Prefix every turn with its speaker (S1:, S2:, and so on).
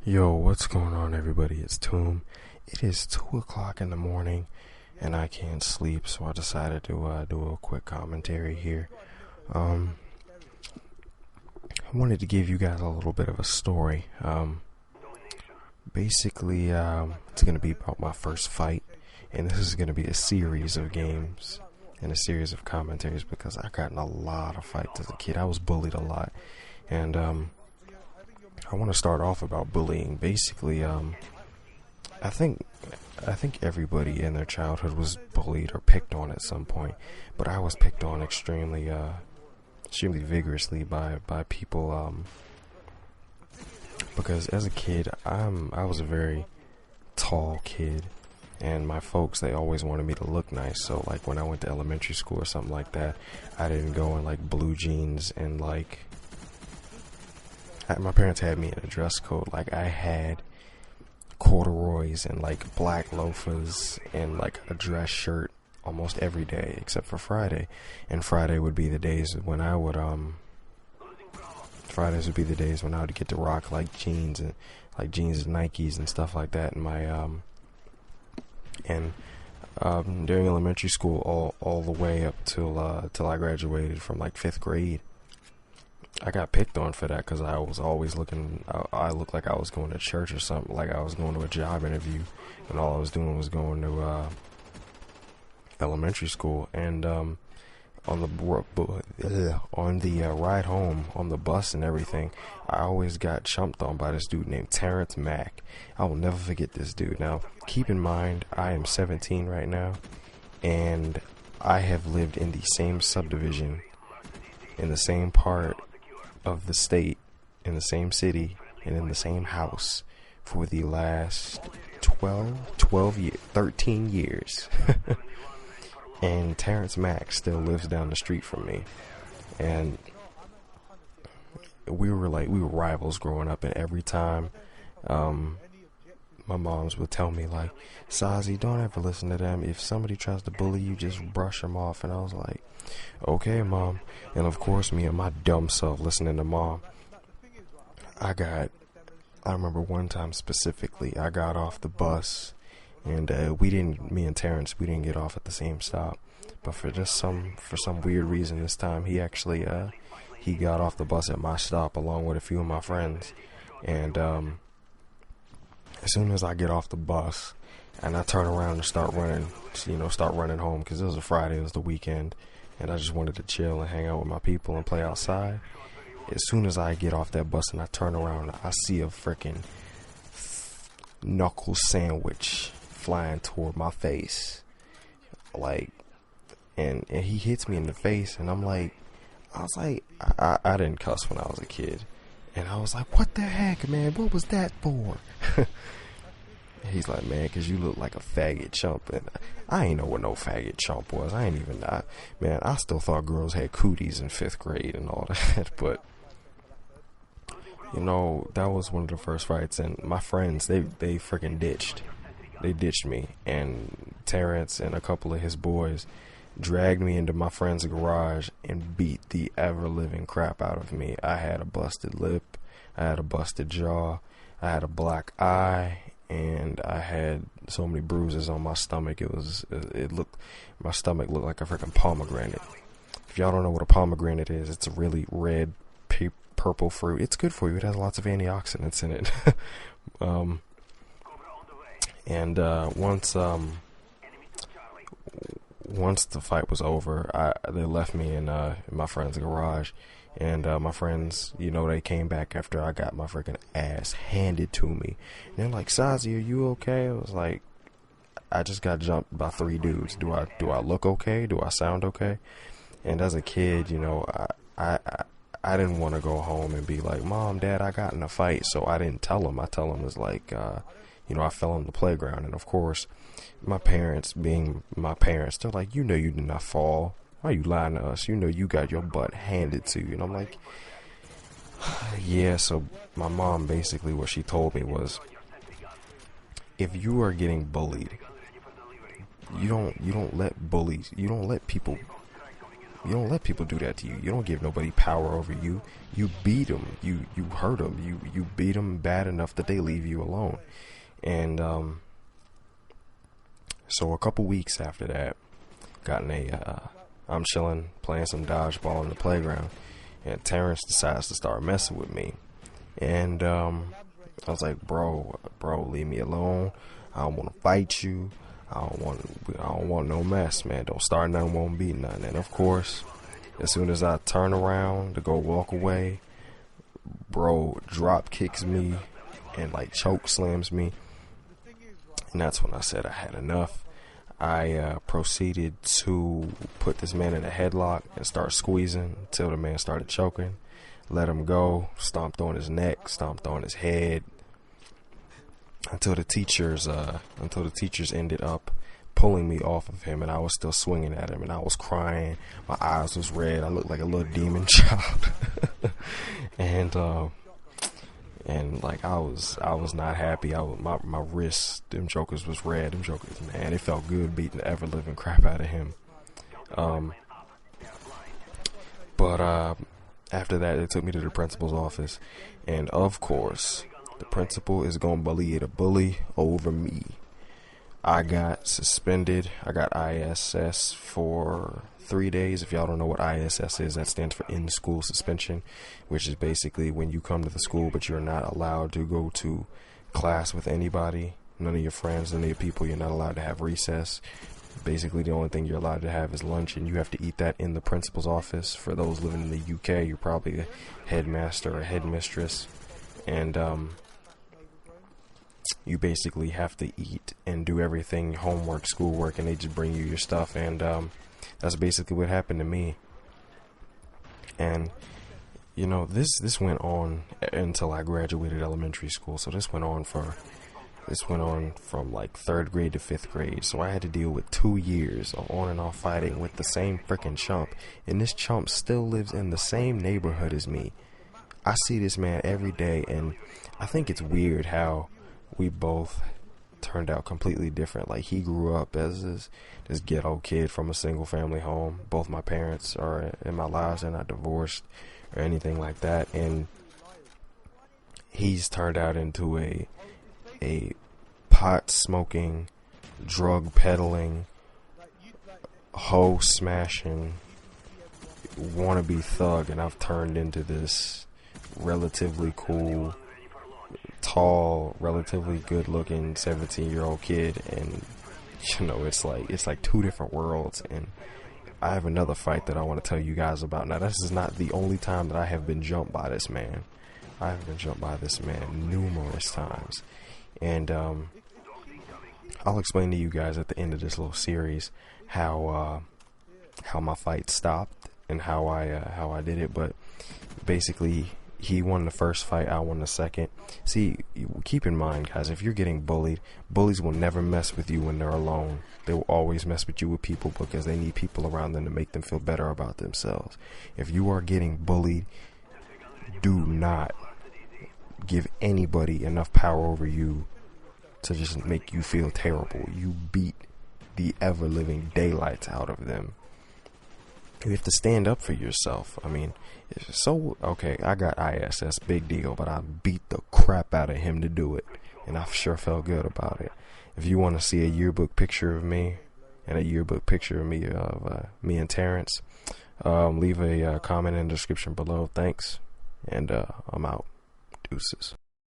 S1: Yo, what's going on, everybody? It's Tomb. It is 2 o'clock in the morning, and I can't sleep, so I decided to do a quick commentary here. I wanted to give you guys a little bit of a story. Basically, it's going to be about my first fight, and this is going to be a series of games and a series of commentaries because I got in a lot of fights as a kid. I was bullied a lot, and I want to start off about bullying. Basically, I think everybody in their childhood was bullied or picked on at some point, but I was picked on extremely vigorously by people, because as a kid, I was a very tall kid, and my folks, they always wanted me to look nice. So like when I went to elementary school or something like that, I didn't go in like blue jeans and like my parents had me in a dress code. Like I had corduroys and like black loafers and like a dress shirt almost every day except for Friday. And Friday would be the days when I would Fridays would be the days when I would get to rock like jeans and Nikes and stuff like that. And my during elementary school all the way up till I graduated from like 5th grade, I got picked on for that because I was always looking. I looked like I was going to church or something, like I was going to a job interview, and all I was doing was going to elementary school. And on the ride home on the bus and everything, I always got chumped on by this dude named Terrence Mack. I will never forget this dude. Now, keep in mind, I am 17 right now, and I have lived in the same subdivision, in the same part of the state, in the same city, and in the same house for the last 13 years. And Terrence Mack still lives down the street from me. And we were rivals growing up, and every time my moms would tell me like, Sazi, don't ever listen to them. If somebody tries to bully you, just brush them off. And I was like, okay, Mom. And of course, me and my dumb self listening to Mom, I remember one time specifically, I got off the bus, and me and Terrence, we didn't get off at the same stop. But for some weird reason this time, he actually he got off the bus at my stop along with a few of my friends. And as soon as I get off the bus and I turn around and start running home, because it was a Friday, it was the weekend, and I just wanted to chill and hang out with my people and play outside. As soon as I get off that bus and I turn around, I see a freaking knuckle sandwich flying toward my face, like, and he hits me in the face, and I didn't cuss when I was a kid, and I was like, what the heck, man, what was that for? He's like, man, cause you look like a faggot chump. And I ain't know what no faggot chump was. I still thought girls had cooties in 5th grade and all that. But that was one of the first fights, and my friends, they freaking ditched me, and Terrence and a couple of his boys dragged me into my friend's garage and beat the ever-living crap out of me. I had a busted lip, I had a busted jaw, I had a black eye, and I had so many bruises on my stomach. My stomach looked like a freaking pomegranate. If y'all don't know what a pomegranate is, it's a really red, purple fruit. It's good for you. It has lots of antioxidants in it. Once the fight was over, they left me in my friend's garage, and my friends, they came back after I got my freaking ass handed to me. And they're like, Sazi, are you okay? I was like, I just got jumped by 3 dudes. Do I look okay? Do I sound okay? And as a kid, I didn't want to go home and be like, Mom, Dad, I got in a fight. So I didn't tell them. I tell them it's like, I fell on the playground. And of course, my parents being my parents, they're like, you did not fall. Why are you lying to us? You got your butt handed to you. And I'm like, yeah. So my mom, basically what she told me was, if you are getting bullied, you don't let people You don't let people do that to you. You don't give nobody power over you. You beat them. You hurt them. You beat them bad enough that they leave you alone. And so a couple weeks after that, I'm chilling, playing some dodgeball in the playground, and Terrence decides to start messing with me. And I was like, bro, leave me alone. I don't want to fight you. I don't want no mess, man. Don't start nothing, won't be nothing. And of course, as soon as I turn around to go walk away, bro drop kicks me and like choke slams me. And that's when I said I had enough. I proceeded to put this man in a headlock and start squeezing until the man started choking. Let him go, stomped on his neck, stomped on his head, until the teachers ended up pulling me off of him, and I was still swinging at him, and I was crying. My eyes was red. I looked like a little demon child. and like I was not happy. My wrists, them jokers was red. Them jokers, man, it felt good beating the ever living crap out of him. But after that, they took me to the principal's office, and of course, the principal is gonna bully the bully over me. I got suspended. I got ISS for 3 days. If y'all don't know what ISS is, that stands for in-school suspension, which is basically when you come to the school but you're not allowed to go to class with anybody, none of your friends, none of your people. You're not allowed to have recess. Basically, the only thing you're allowed to have is lunch, and you have to eat that in the principal's office. For those living in the UK, you're probably a headmaster or headmistress, and you basically have to eat and do everything, homework, schoolwork, and they just bring you your stuff. And that's basically what happened to me. And you know, this went on until I graduated elementary school. So this went on from like 3rd grade to 5th grade. So I had to deal with 2 years of on and off fighting with the same freaking chump, and this chump still lives in the same neighborhood as me. I see this man every day, and I think it's weird how we both turned out completely different. Like, he grew up as this ghetto kid from a single family home. Both my parents are in my lives. They're not divorced or anything like that. And he's turned out into a pot smoking, drug peddling, hoe smashing, wannabe thug. And I've turned into this relatively cool, tall, relatively good looking 17-year-old kid. And you know, it's like two different worlds. And I have another fight that I want to tell you guys about. Now, this is not the only time that I have been jumped by this man. I have been jumped by this man numerous times. And I'll explain to you guys at the end of this little series how my fight stopped and how I did it. But basically, he won the first fight, I won the second. See, keep in mind, guys, if you're getting bullied, bullies will never mess with you when they're alone. They will always mess with you with people because they need people around them to make them feel better about themselves. If you are getting bullied, do not give anybody enough power over you to just make you feel terrible. You beat the ever-living daylights out of them. You have to stand up for yourself. I mean, so, okay, I got ISS, big deal, but I beat the crap out of him to do it, and I sure felt good about it. If you want to see a yearbook picture of me and a yearbook picture of me and Terrence, leave a comment in the description below. Thanks, and I'm out. Deuces.